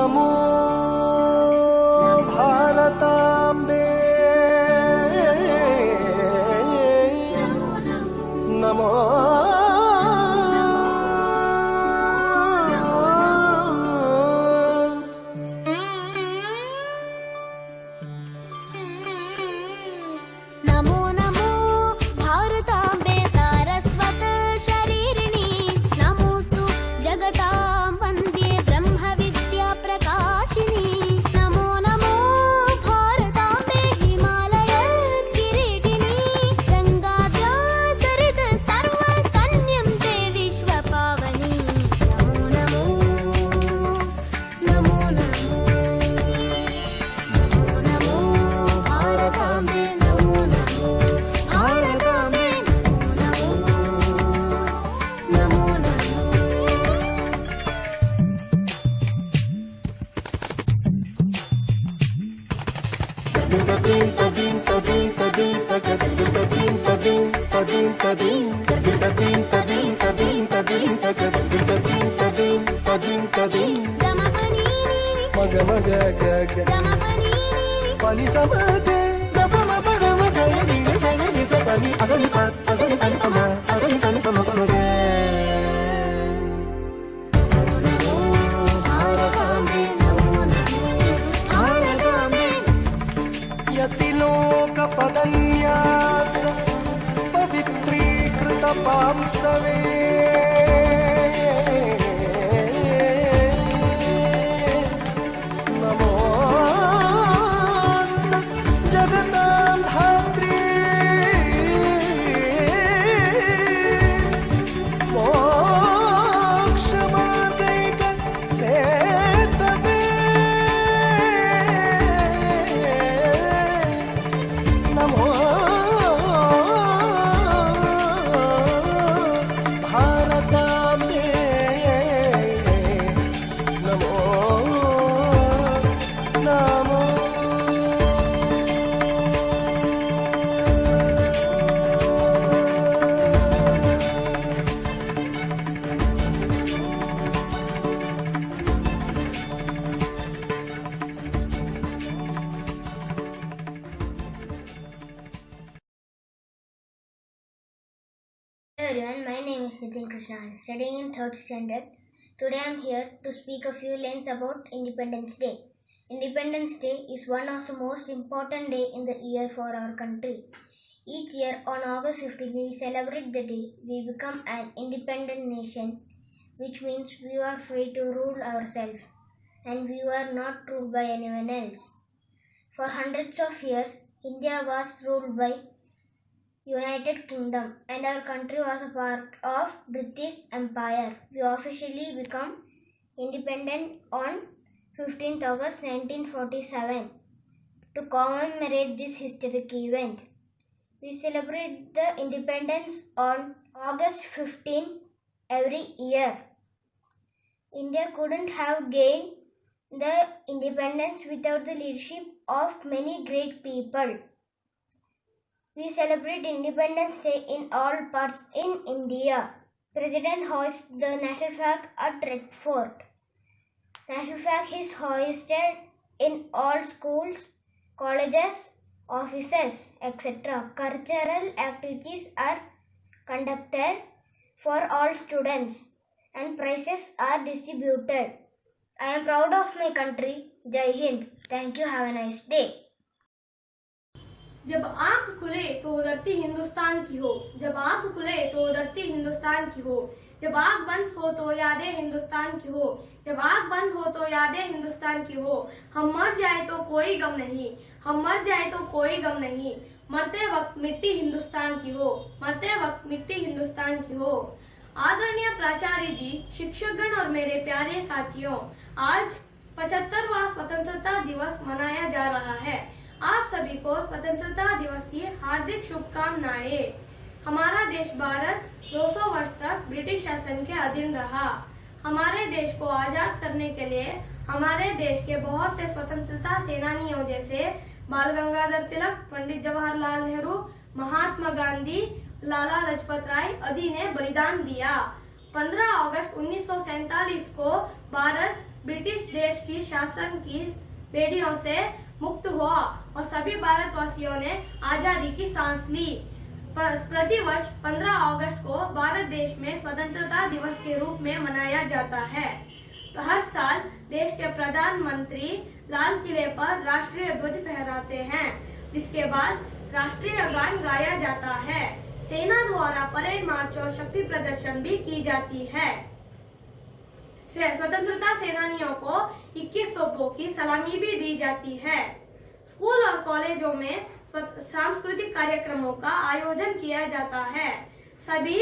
नमो भारताम्बे नमो नमो नमो भारताम्बे सारस्वत शरीरिणी नमोस्तु जगतां वन्द्ये ब्रह्म विद्या प्रकाशिनी नमो नमो भारताम्बे हिमालय किरीटिनी गंगाद्या सरित सर्व कन्यं ते विश्व पावनी नमो नमो नमो नमो भारताम्बे नमो नमो भारताम्बे नमो नमो गमपनी मग मग ग ग गमपनी पनी समते दप म पग म सय नि सय नि स पनी अगनि प अगनि पनी पम अगनि पनी पम पम ग भारताम्बे नमो नमो भारताम्बे यतिलोक पदन्यास पवित्रीकृत पांसवे नमोऽस्तु जगतां धात्री मोक्षमार्गैक सेतवे नमो भारताम्बे Namo Namo Hello everyone, my name is Nitin Krishna. I am studying in 3rd standard. Today I am here to speak a few lines about Independence Day. Independence Day is one of the most important day in the year for our country. Each year on August 15 we celebrate the day we become an independent nation, which means we are free to rule ourselves and we were not ruled by anyone else. For hundreds of years, India was ruled by United Kingdom and our country was a part of British Empire. We officially become independent on 15th August 1947. To commemorate this historic event, we celebrate the independence on August 15 every year. India couldn't have gained the independence without the leadership of many great people. We celebrate Independence Day in all parts in India. President hoists the national flag at Red Fort. National flag is hoisted in all schools, colleges, offices, etc. Cultural activities are conducted for all students and prizes are distributed. I am proud of my country. Jai Hind. Thank you. Have a nice day. जब आंख खुले तो उधरती हिंदुस्तान की हो, जब आंख खुले तो उधरती हिंदुस्तान की हो, जब आंख बंद हो तो यादें हिंदुस्तान की हो, जब आंख बंद हो तो यादें हिंदुस्तान की हो। हम मर जाए तो कोई गम नहीं, हम मर जाए तो कोई गम नहीं, मरते वक्त मिट्टी हिंदुस्तान की हो, मरते वक्त मिट्टी हिंदुस्तान की हो। आदरणीय प्राचार्य जी, शिक्षकगण और मेरे प्यारे साथियों, आज 75वां स्वतंत्रता दिवस मनाया जा रहा है। आप सभी को स्वतंत्रता दिवस की हार्दिक शुभकामनाएं। हमारा देश भारत 200 वर्ष तक ब्रिटिश शासन के अधीन रहा। हमारे देश को आजाद करने के लिए हमारे देश के बहुत से स्वतंत्रता सेनानियों जैसे बाल गंगाधर तिलक, पंडित जवाहरलाल नेहरू, महात्मा गांधी, लाला लाजपत राय आदि ने बलिदान दिया। 15 अगस्त 1947 को भारत ब्रिटिश देश की शासन की बेड़ियों से मुक्त हुआ और सभी भारतवासियों ने आजादी की सांस ली। प्रतिवर्ष 15 अगस्त को भारत देश में स्वतंत्रता दिवस के रूप में मनाया जाता है। तो हर साल देश के प्रधानमंत्री लाल किले पर राष्ट्रीय ध्वज फहराते हैं, जिसके बाद राष्ट्रीय गान गाया जाता है। सेना द्वारा परेड मार्च और शक्ति प्रदर्शन भी की जाती है। स्वतंत्रता सेनानियों को 21 तोपों की सलामी भी दी जाती है। स्कूल और कॉलेजों में सांस्कृतिक कार्यक्रमों का आयोजन किया जाता है। सभी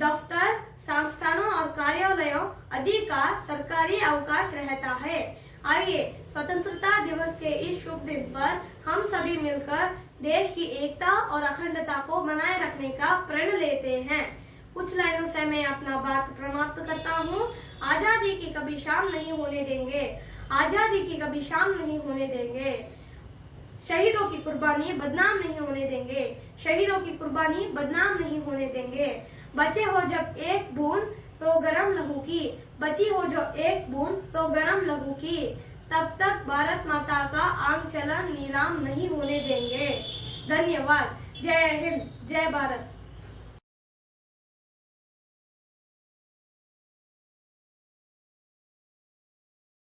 दफ्तर, संस्थानों और कार्यालयों आदि का सरकारी अवकाश रहता है। आइए स्वतंत्रता दिवस के इस शुभ दिन पर हम सभी मिलकर देश की एकता और अखंडता को बनाए रखने का प्रण लेते हैं। कुछ लाइनों से मैं अपना बात समाप्त करता हूँ। आजादी की कभी शाम नहीं होने देंगे, आजादी की कभी शाम नहीं होने देंगे। शहीदों की कुर्बानी बदनाम नहीं होने देंगे, शहीदों की कुर्बानी बदनाम नहीं होने देंगे। बचे हो जब एक बूंद तो गरम लहू की, बची हो जो एक बूंद तो गरम लहू की, तब तक भारत माता का आंग चलन नीलाम नहीं होने देंगे। धन्यवाद। जय हिंद, जय Bharat.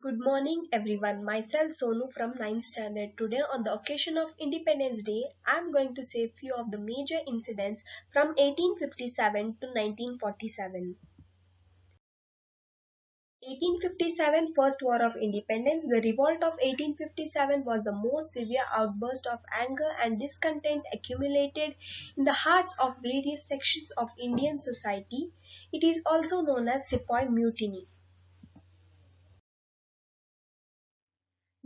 Good morning everyone, myself Sonu from 9th standard. Today on the occasion of Independence Day, I am going to say few of the major incidents from 1857 to 1947. 1857 First War of Independence. The revolt of 1857 was the most severe outburst of anger and discontent accumulated in the hearts of various sections of Indian society. It is also known as Sepoy Mutiny.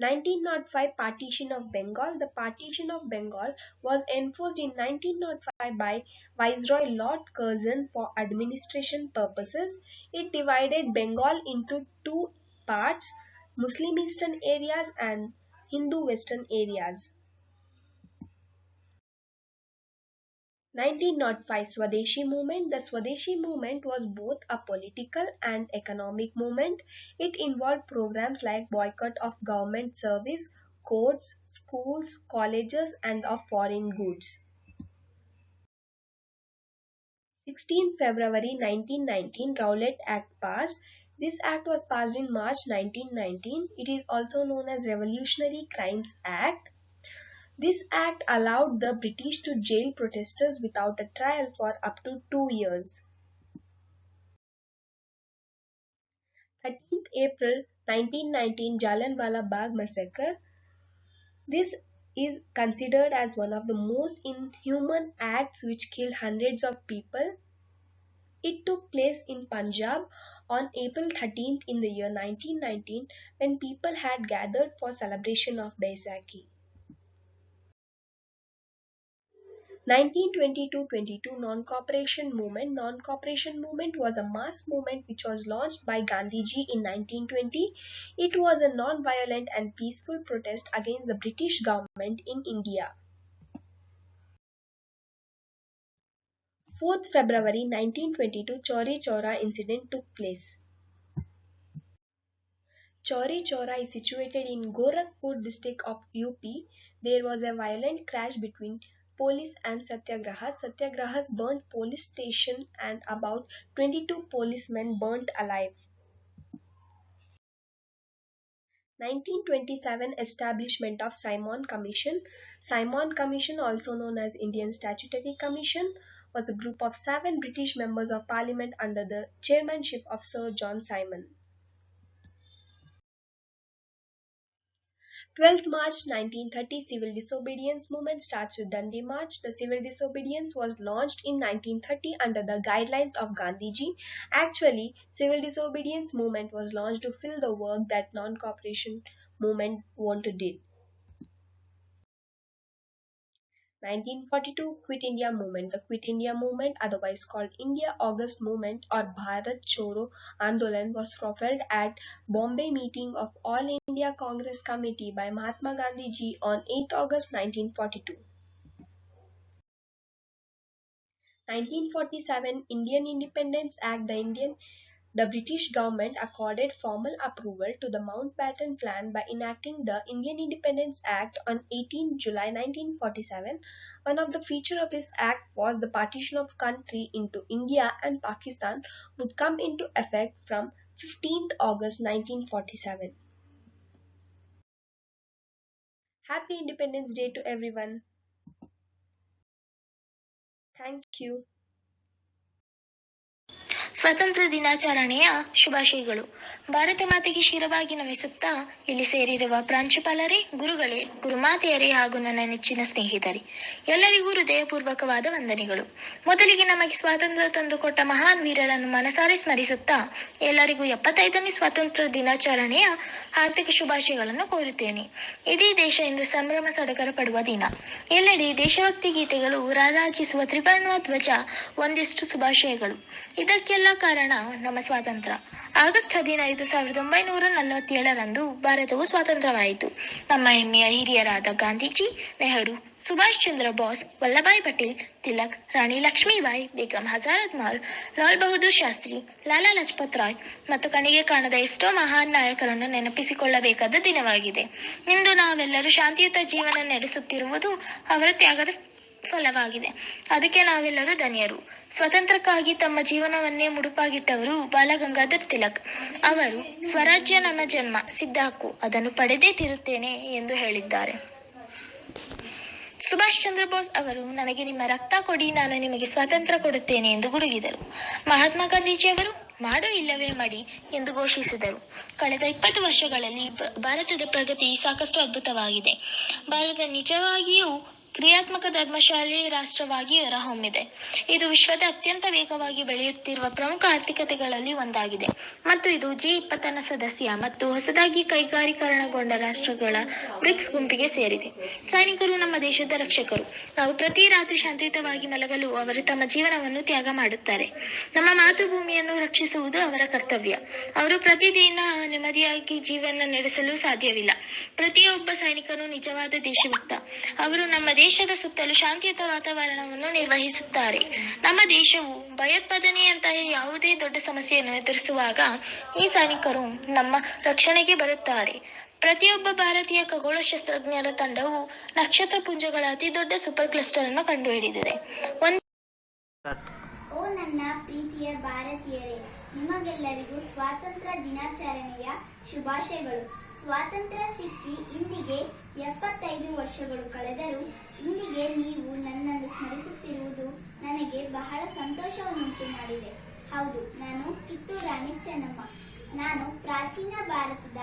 1905 Partition of Bengal. The Partition of Bengal was enforced in 1905 by Viceroy Lord Curzon for administration purposes. It divided Bengal into two parts, Muslim Eastern areas and Hindu Western areas. 1905 Swadeshi movement. The Swadeshi movement was both a political and economic movement. It involved programs like boycott of government service, courts, schools, colleges and of foreign goods. 16 February 1919 Rowlatt Act passed. This act was passed in March 1919. It is also known as Revolutionary Crimes Act. This act allowed the British to jail protesters without a trial for up to 2 years. 13th April 1919 Jallianwala Bagh massacre. This is considered as one of the most inhuman acts which killed hundreds of people. It took place in Punjab on April 13th in the year 1919 when people had gathered for celebration of Baisakhi. 1922 Non-Cooperation Movement. Non-Cooperation Movement was a mass movement which was launched by Gandhiji in 1920. It was a non-violent and peaceful protest against the British government in India. 4th February 1922 Chauri Chaura incident took place. Chauri Chaura is situated in Gorakhpur district of UP. There was a violent crash between police and satyagrahas. Satyagrahas burnt police station and about 22 policemen burnt alive. 1927 Establishment of Simon Commission. Simon Commission, also known as Indian Statutory Commission, was a group of 7 British members of Parliament under the chairmanship of Sir John Simon. 12th March 1930 Civil Disobedience Movement starts with Dandi March. The civil disobedience was launched in 1930 under the guidelines of Gandhiji. Actually, civil disobedience movement was launched to fill the work that non-cooperation movement wanted to do. 1942 Quit India Movement. The Quit India Movement, otherwise called India August Movement or Bharat Choro Andolan, was propelled at Bombay meeting of All India Congress Committee by Mahatma Gandhi ji on 8th August 1942. 1947 Indian Independence Act. The Indian the British government accorded formal approval to the Mountbatten Plan by enacting the Indian Independence Act on 18 July 1947. One of the features of this act was the partition of country into India and Pakistan would come into effect from 15th August 1947. Happy Independence Day to everyone. Thank you. ಸ್ವಾತಂತ್ರ್ಯ ದಿನಾಚರಣೆಯ ಶುಭಾಶಯಗಳು. ಭಾರತ ಮಾತೆಗೆ ಶಿರವಾಗಿ ನಮಿಸುತ್ತಾ ಇಲ್ಲಿ ಸೇರಿರುವ ಪ್ರಾಂಶುಪಾಲರೇ, ಗುರುಗಳೇ, ಗುರುಮಾತೆಯರೇ ಹಾಗೂ ನನ್ನ ನೆಚ್ಚಿನ ಸ್ನೇಹಿತರೆ, ಎಲ್ಲರಿಗೂ ಹೃದಯಪೂರ್ವಕವಾದ ವಂದನೆಗಳು. ಮೊದಲಿಗೆ ನಮಗೆ ಸ್ವಾತಂತ್ರ್ಯ ತಂದುಕೊಟ್ಟ ಮಹಾನ್ ವೀರರನ್ನು ಮನಸಾರೆ ಸ್ಮರಿಸುತ್ತಾ ಎಲ್ಲರಿಗೂ 75ನೇ ಸ್ವಾತಂತ್ರ್ಯ ದಿನಾಚರಣೆಯ ಆರ್ಥಿಕ ಶುಭಾಶಯಗಳನ್ನು ಕೋರುತ್ತೇನೆ. ಇಡೀ ದೇಶ ಇಂದು ಸಂಭ್ರಮ ಸಡಗರ ಪಡುವ ದಿನ. ಎಲ್ಲೆಡೆ ದೇಶಭಕ್ತಿ ಗೀತೆಗಳು ರಾರಾಜಿಸುವ ತ್ರಿವರ್ಣ ಧ್ವಜ, ಒಂದಿಷ್ಟು ಶುಭಾಶಯಗಳು. ಇದಕ್ಕೆಲ್ಲ ಕಾರಣ ನಮ್ಮ ಸ್ವಾತಂತ್ರ್ಯ. ಆಗಸ್ಟ್ 15, 1947ರಂದು ಭಾರತವು ಸ್ವಾತಂತ್ರ್ಯವಾಯಿತು. ನಮ್ಮ ಹೆಮ್ಮೆಯ ಹಿರಿಯರಾದ ಗಾಂಧೀಜಿ, ನೆಹರು, ಸುಭಾಷ್ ಚಂದ್ರ ಬೋಸ್, ವಲ್ಲಭಾಯ್ ಪಟೇಲ್, ತಿಲಕ್, ರಾಣಿ ಲಕ್ಷ್ಮೀಬಾಯಿ, ಬೇಗಂ ಹಜಾರತ್ ಮಹಲ್, ಲಾಲ್ ಬಹದ್ದೂರ್ ಶಾಸ್ತ್ರಿ, ಲಾಲಾ ಲಜಪತ್ ರಾಯ್ ಮತ್ತು ಕಣಿಗೆ ಕಾಣದ ಎಷ್ಟೋ ಮಹಾನ್ ನಾಯಕರನ್ನು ನೆನಪಿಸಿಕೊಳ್ಳಬೇಕಾದ ದಿನವಾಗಿದೆ. ಇಂದು ನಾವೆಲ್ಲರೂ ಶಾಂತಿಯುತ ಜೀವನ ನಡೆಸುತ್ತಿರುವುದು ಅವರ ತ್ಯಾಗದ ಫಲವಾಗಿದೆ. ಅದಕ್ಕೆ ನಾವೆಲ್ಲರೂ ಧನ್ಯರು. ಸ್ವಾತಂತ್ರ್ಯಕ್ಕಾಗಿ ತಮ್ಮ ಜೀವನವನ್ನೇ ಮುಡುಪಾಗಿಟ್ಟವರು ಬಾಲಗಂಗಾಧರ್ ತಿಲಕ್. ಅವರು ಸ್ವರಾಜ್ಯ ನನ್ನ ಜನ್ಮ ಸಿದ್ಧ ಹಕ್ಕು, ಅದನ್ನು ಪಡೆದೇ ತಿರುತ್ತೇನೆ ಎಂದು ಹೇಳಿದ್ದಾರೆ. ಸುಭಾಷ್ ಚಂದ್ರ ಬೋಸ್ ಅವರು ನನಗೆ ನಿಮ್ಮ ರಕ್ತ ಕೊಡಿ, ನಾನು ನಿಮಗೆ ಸ್ವಾತಂತ್ರ್ಯ ಕೊಡುತ್ತೇನೆ ಎಂದು ಗುಡುಗಿದರು. ಮಹಾತ್ಮ ಗಾಂಧೀಜಿಯವರು ಮಾಡು ಇಲ್ಲವೇ ಮಡಿ ಎಂದು ಘೋಷಿಸಿದರು. ಕಳೆದ 20 ವರ್ಷಗಳಲ್ಲಿ ಭಾರತದ ಪ್ರಗತಿ ಸಾಕಷ್ಟು ಅದ್ಭುತವಾಗಿದೆ. ಭಾರತ ನಿಜವಾಗಿಯೂ ಕ್ರಿಯಾತ್ಮಕ ಧರ್ಮಶಾಲಿ ರಾಷ್ಟ್ರವಾಗಿ ಹೊರಹೊಮ್ಮಿದೆ. ಇದು ವಿಶ್ವದ ಅತ್ಯಂತ ವೇಗವಾಗಿ ಬೆಳೆಯುತ್ತಿರುವ ಪ್ರಮುಖ ಆರ್ಥಿಕತೆಗಳಲ್ಲಿ ಒಂದಾಗಿದೆ ಮತ್ತು ಇದು G20ನ ಸದಸ್ಯ ಮತ್ತು ಹೊಸದಾಗಿ ಕೈಗಾರೀಕರಣಗೊಂಡ ರಾಷ್ಟ್ರಗಳ ಬ್ರಿಕ್ಸ್ ಗುಂಪಿಗೆ ಸೇರಿದೆ. ಸೈನಿಕರು ನಮ್ಮ ದೇಶದ ರಕ್ಷಕರು. ನಾವು ಪ್ರತಿ ರಾತ್ರಿ ಶಾಂತಿಯುತವಾಗಿ ಮಲಗಲು ಅವರು ತಮ್ಮ ಜೀವನವನ್ನು ತ್ಯಾಗ ಮಾಡುತ್ತಾರೆ. ನಮ್ಮ ಮಾತೃಭೂಮಿಯನ್ನು ರಕ್ಷಿಸುವುದು ಅವರ ಕರ್ತವ್ಯ. ಅವರು ಪ್ರತಿದಿನ ನೆಮ್ಮದಿಯಾಗಿ ಜೀವನ ನಡೆಸಲು ಸಾಧ್ಯವಿಲ್ಲ. ಪ್ರತಿಯೊಬ್ಬ ಸೈನಿಕನು ನಿಜವಾದ ದೇಶಭಕ್ತ. ಅವರು ನಮ್ಮ ದೇಶದ ಸುತ್ತಲೂ ಶಾಂತಿಯುತ ವಾತಾವರಣವನ್ನು ನಿರ್ವಹಿಸುತ್ತಾರೆ. ನಮ್ಮ ದೇಶವು ಭಯೋತ್ಪಾದನೆಯಂತಹ ಯಾವುದೇ ದೊಡ್ಡ ಸಮಸ್ಯೆಯನ್ನು ಎದುರಿಸುವಾಗ ಈ ಸೈನಿಕರು ನಮ್ಮ ರಕ್ಷಣೆಗೆ ಬರುತ್ತಾರೆ. ಪ್ರತಿಯೊಬ್ಬ ಭಾರತೀಯ ಖಗೋಳಶಾಸ್ತ್ರಜ್ಞರ ತಂಡವು ನಕ್ಷತ್ರ ಪುಂಜಗಳ ಅತಿ ದೊಡ್ಡ ಸೂಪರ್ ಕ್ಲಸ್ಟರ್ ಅನ್ನು ಕಂಡುಹಿಡಿದಿದೆ. ಓ ನನ್ನ ಪ್ರೀತಿಯ ಭಾರತೀಯರೇ, ನಿಮಗೆಲ್ಲರಿಗೂ ಸ್ವಾತಂತ್ರ್ಯ ದಿನಾಚರಣೆಯ ಶುಭಾಶಯಗಳು. ಸ್ವಾತಂತ್ರ್ಯ ಸಿಕ್ಕಿ ಇಂದಿಗೆ 75 ವರ್ಷಗಳು ಕಳೆದರೂ ಇಂದಿಗೆ ನೀವು ನನ್ನನ್ನು ಸ್ಮರಿಸುತ್ತಿರುವುದು ನನಗೆ ಬಹಳ ಸಂತೋಷವನ್ನುಂಟು ಮಾಡಿದೆ. ಹೌದು, ನಾನು ಕಿತ್ತೂರು ರಾಣಿ ಚೆನ್ನಮ್ಮ. ನಾನು ಪ್ರಾಚೀನ ಭಾರತದ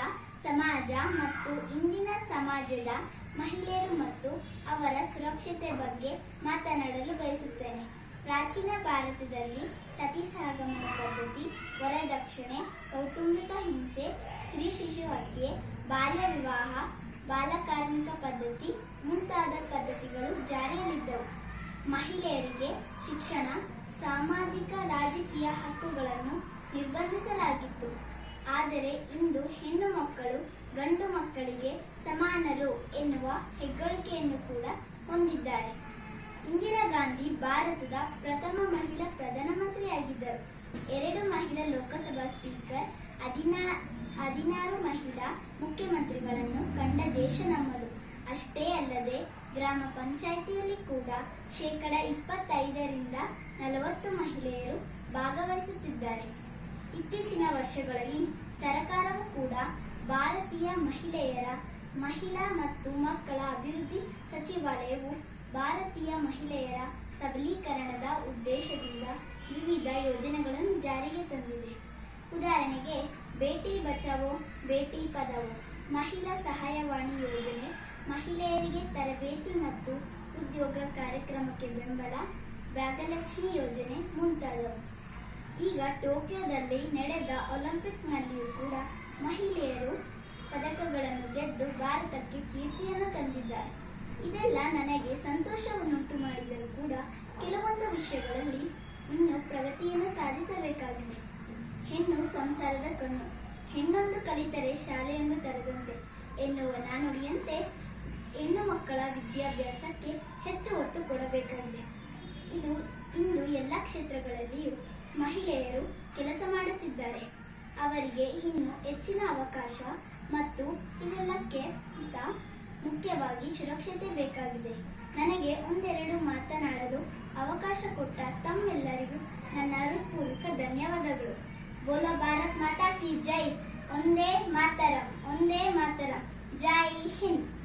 ಸಮಾಜ ಮತ್ತು ಇಂದಿನ ಸಮಾಜದ ಮಹಿಳೆಯರು ಮತ್ತು ಅವರ ಸುರಕ್ಷತೆ ಬಗ್ಗೆ ಮಾತನಾಡಲು ಬಯಸುತ್ತೇನೆ. ಪ್ರಾಚೀನ ಭಾರತದಲ್ಲಿ ಸತಿ ಸಹಗಮನ ಪದ್ಧತಿ, ವರದಕ್ಷಿಣೆ, ಕೌಟುಂಬಿಕ ಹಿಂಸೆ, ಸ್ತ್ರೀ ಶಿಶು ಹತ್ಯೆ, ಬಾಲ್ಯ ವಿವಾಹ, ಬಾಲಕಾರ್ಮಿಕ ಪದ್ಧತಿ ಮುಂತಾದ ಪದ್ಧತಿಗಳು ಜಾರಿಯಲ್ಲಿದ್ದವು. ಮಹಿಳೆಯರಿಗೆ ಶಿಕ್ಷಣ, ಸಾಮಾಜಿಕ ರಾಜಕೀಯ ಹಕ್ಕುಗಳನ್ನು ನಿರ್ಬಂಧಿಸಲಾಗಿತ್ತು. ಆದರೆ ಇಂದು ಹೆಣ್ಣು ಮಕ್ಕಳು ಗಂಡು ಮಕ್ಕಳಿಗೆ ಸಮಾನರು ಎನ್ನುವ ಹೆಗ್ಗಳಿಕೆಯನ್ನು ಕೂಡ ಹೊಂದಿದ್ದಾರೆ. ಇಂದಿರಾ ಗಾಂಧಿ ಭಾರತದ ಪ್ರಥಮ ಮಹಿಳಾ ಪ್ರಧಾನಮಂತ್ರಿಯಾಗಿದ್ದರು. 2 ಮಹಿಳಾ ಲೋಕಸಭಾ ಸ್ಪೀಕರ್, 16 ಮಹಿಳಾ ಮುಖ್ಯಮಂತ್ರಿಗಳನ್ನು ಕಂಡ ದೇಶ ನಮ್ಮದು. ಅಷ್ಟೇ ಅಲ್ಲದೆ ಗ್ರಾಮ ಪಂಚಾಯಿತಿಯಲ್ಲಿ ಕೂಡ 25% 40 ಮಹಿಳೆಯರು ಭಾಗವಹಿಸುತ್ತಿದ್ದಾರೆ. ಇತ್ತೀಚಿನ ವರ್ಷಗಳಲ್ಲಿ ಸರ್ಕಾರವು ಕೂಡ ಭಾರತೀಯ ಮಹಿಳಾ ಮತ್ತು ಮಕ್ಕಳ ಅಭಿವೃದ್ಧಿ ಸಚಿವಾಲಯವು ಭಾರತೀಯ ಮಹಿಳೆಯರ ಸಬಲೀಕರಣದ ಉದ್ದೇಶದಿಂದ ವಿವಿಧ ಯೋಜನೆಗಳನ್ನು ಜಾರಿಗೆ ತಂದಿದೆ. ಉದಾಹರಣೆಗೆ ಬೇಟಿ ಬಚಾವೋ ಬೇಟಿ ಪಢಾವೋ, ಮಹಿಳಾ ಸಹಾಯವಾಣಿ ಯೋಜನೆ, ಮಹಿಳೆಯರಿಗೆ ತರಬೇತಿ ಮತ್ತು ಉದ್ಯೋಗ ಕಾರ್ಯಕ್ರಮಕ್ಕೆ ಬೆಂಬಲ, ಭಾಗ್ಯಲಕ್ಷ್ಮಿ ಯೋಜನೆ ಮುಂತಾದವು. ಈಗ ಟೋಕಿಯೋದಲ್ಲಿ ನಡೆದ ಒಲಿಂಪಿಕ್ನಲ್ಲಿಯೂ ಕೂಡ ಮಹಿಳೆಯರು ಪದಕಗಳನ್ನು ಗೆದ್ದು ಭಾರತಕ್ಕೆ ಕೀರ್ತಿಯನ್ನು ತಂದಿದ್ದಾರೆ. ಇದೆಲ್ಲ ನನಗೆ ಸಂತೋಷವನ್ನುಂಟು ಮಾಡಿದರೂ ಕೂಡ ಕೆಲವೊಂದು ವಿಷಯಗಳಲ್ಲಿ ಇನ್ನೂ ಪ್ರಗತಿಯನ್ನು ಸಾಧಿಸಬೇಕಾಗಿದೆ. ಹೆಣ್ಣು ಸಂಸಾರದ ಕಣ್ಣು, ಹೆಣ್ಣೊಂದು ಕಲಿತರೆ ಶಾಲೆಯೊಂದು ತೆರೆದಂತೆ ಎನ್ನುವ ನಾನುಡಿಯಂತೆ ಹೆಣ್ಣು ಮಕ್ಕಳ ವಿದ್ಯಾಭ್ಯಾಸಕ್ಕೆ ಹೆಚ್ಚು ಒತ್ತು ಕೊಡಬೇಕಾಗಿದೆ. ಇಂದು ಎಲ್ಲ ಕ್ಷೇತ್ರಗಳಲ್ಲಿಯೂ ಮಹಿಳೆಯರು ಕೆಲಸ ಮಾಡುತ್ತಿದ್ದಾರೆ. ಅವರಿಗೆ ಇನ್ನೂ ಹೆಚ್ಚಿನ ಅವಕಾಶ ಮತ್ತು ಇವೆಲ್ಲಕ್ಕಿಂತ ಮುಖ್ಯವಾಗಿ ಸುರಕ್ಷತೆ ಬೇಕಾಗಿದೆ. ನನಗೆ ಒಂದೆರಡು ಮಾತನಾಡಲು ಅವಕಾಶ ಕೊಟ್ಟ ತಮ್ಮೆಲ್ಲರಿಗೂ ನನ್ನ ಹೃತ್ಪೂರ್ವಕ ಧನ್ಯವಾದಗಳು. ಬೋಲೋ ಭಾರತ್ ಮಾತಾ ಕಿ ಜೈ. ಒಂದೇ ಮಾತರಂ, ಒಂದೇ ಮಾತರಂ. ಜೈ ಹಿಂದ್.